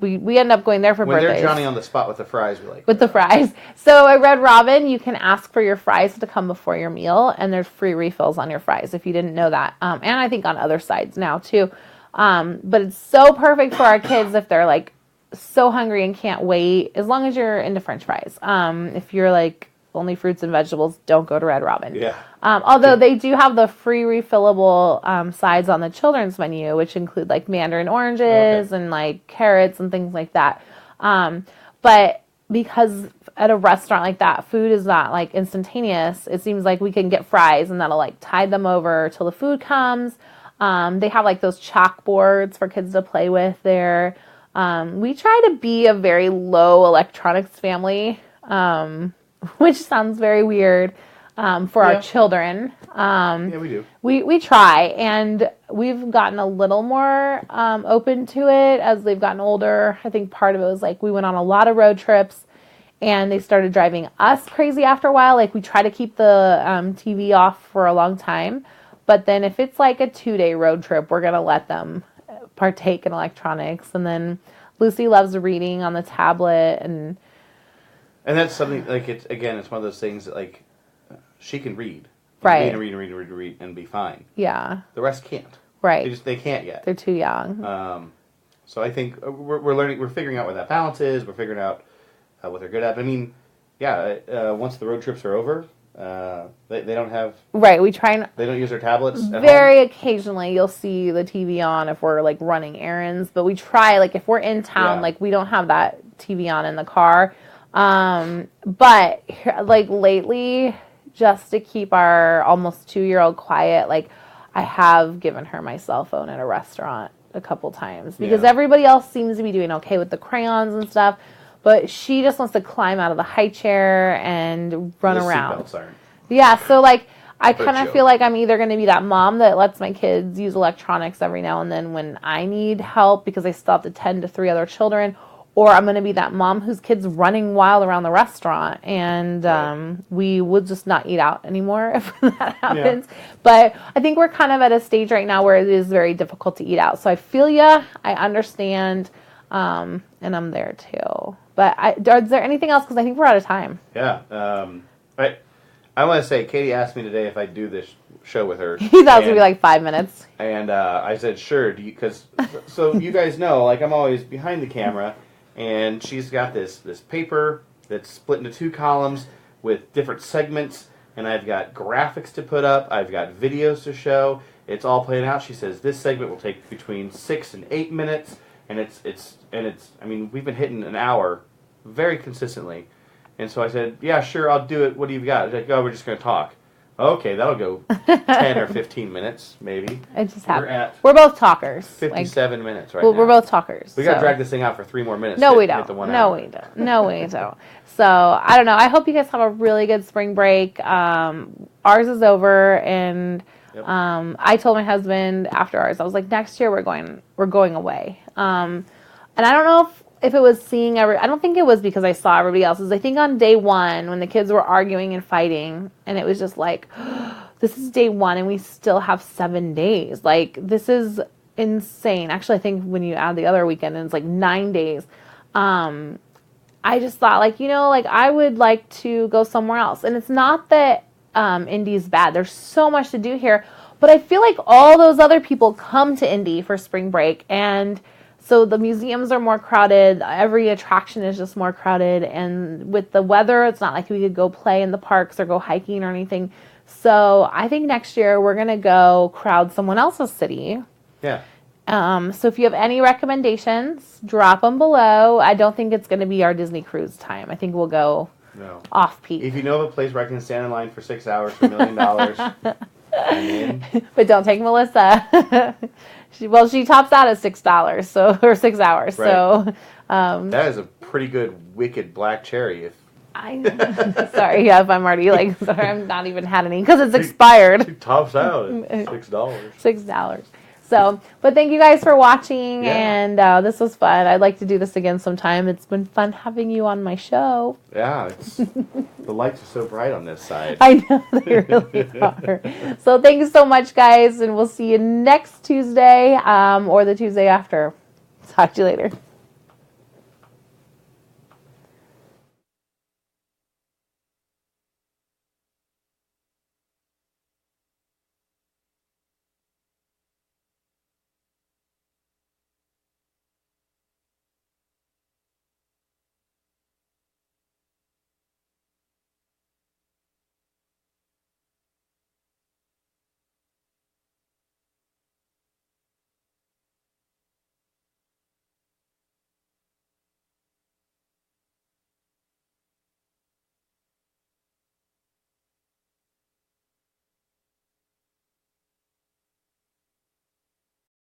We end up going there for birthdays. When they're Johnny on the spot with the fries, we like with the fries. So at Red Robin, you can ask for your fries to come before your meal, and there's free refills on your fries if you didn't know that. And I think on other sides now too. But it's so perfect for our kids if they're like so hungry and can't wait, as long as you're into French fries. If you're like only fruits and vegetables, don't go to Red Robin. Yeah. Although they do have the free refillable sides on the children's menu, which include like mandarin oranges and like carrots and things like that. But because at a restaurant like that, food is not like instantaneous, it seems like we can get fries and that'll like tide them over till the food comes. They have like those chalkboards for kids to play with there. We try to be a very low electronics family, which sounds very weird for our children. We do. We try, and we've gotten a little more open to it as they've gotten older. I think part of it was like we went on a lot of road trips, and they started driving us crazy after a while. Like we try to keep the TV off for a long time. But then if it's like a 2-day road trip, we're going to let them partake in electronics. And then Lucy loves reading on the tablet. And that's something, like, it's one of those things that, like, she can read. Right. Read and be fine. Yeah. The rest can't. Right. They can't yet. They're too young. So I think we're learning, we're figuring out what that balance is. We're figuring out what they're good at. I mean, once the road trips are over, They don't have. Right, we try and They don't use their tablets at very home? occasionally you'll see the TV on if we're like running errands, but we try, like if we're in town, Yeah. like we don't have that TV on in the car. But like lately, just to keep our almost 2-year-old quiet, like I have given her my cell phone at a restaurant a couple times because Yeah. everybody else seems to be doing okay with the crayons and stuff, but she just wants to climb out of the high chair and run The around. seatbelts aren't. Yeah, so like I For a kind of joke. feel like I'm either going to be that mom that lets my kids use electronics every now and then when I need help because I still have to tend to 3 other children, or I'm going to be that mom whose kid's running wild around the restaurant, and Right. we would just not eat out anymore if that happens. But I think we're kind of at a stage right now where it is very difficult to eat out. So I feel ya, I understand, and I'm there too. But is there anything else? Because I think we're out of time. Yeah. I want to say, Katie asked me today if I'd do this show with her. He thought it was going to be like 5 minutes. And I said, sure. Because so you guys know, like I'm always behind the camera, and she's got this paper that's split into 2 columns with different segments, and I've got graphics to put up, I've got videos to show. It's all played out. She says this segment will take between 6 and 8 minutes, and it's. I mean, we've been hitting an hour very consistently. And so I said, yeah, sure, I'll do it. What do you got? She's like, oh, we're just going to talk. Okay, that'll go 10 or 15 minutes, maybe. It just We're happened. at We're both talkers. 57 minutes right well, now. we're both talkers. We got to so. drag this thing out for 3 more minutes. No, to we hit don't. the 1 No, hour. we don't. No, we don't. So I don't know. I hope you guys have a really good spring break. Ours is over, and Yep. I told my husband after ours, I was like, next year we're going away. And I don't know if it was seeing I don't think it was because I saw everybody else's. I think on day 1 when the kids were arguing and fighting, and it was just like, this is day 1 and we still have 7 days. Like, this is insane. Actually, I think when you add the other weekend, it's like 9 days. I just thought, like, like I would like to go somewhere else. And it's not that Indy's bad. There's so much to do here. But I feel like all those other people come to Indy for spring break. And so the museums are more crowded. Every attraction is just more crowded. And with the weather, it's not like we could go play in the parks or go hiking or anything. So I think next year we're going to go crowd someone else's city. Yeah. So if you have any recommendations, drop them below. I don't think it's going to be our Disney cruise time. I think we'll go off-peak. If you know of a place where I can stand in line for 6 hours for $1 million, I'm in. But don't take Melissa. she tops out at $6, so or 6 hours. Right. So That is a pretty good wicked black cherry. If sorry, yeah, if I'm already like, sorry, I'm not even had any because it's expired. she tops out at $6. $6. So, but thank you guys for watching, Yeah. and this was fun. I'd like to do this again sometime. It's been fun having you on my show. Yeah, the lights are so bright on this side. I know they really are. So thank you so much, guys, and we'll see you next Tuesday or the Tuesday after. Talk to you later.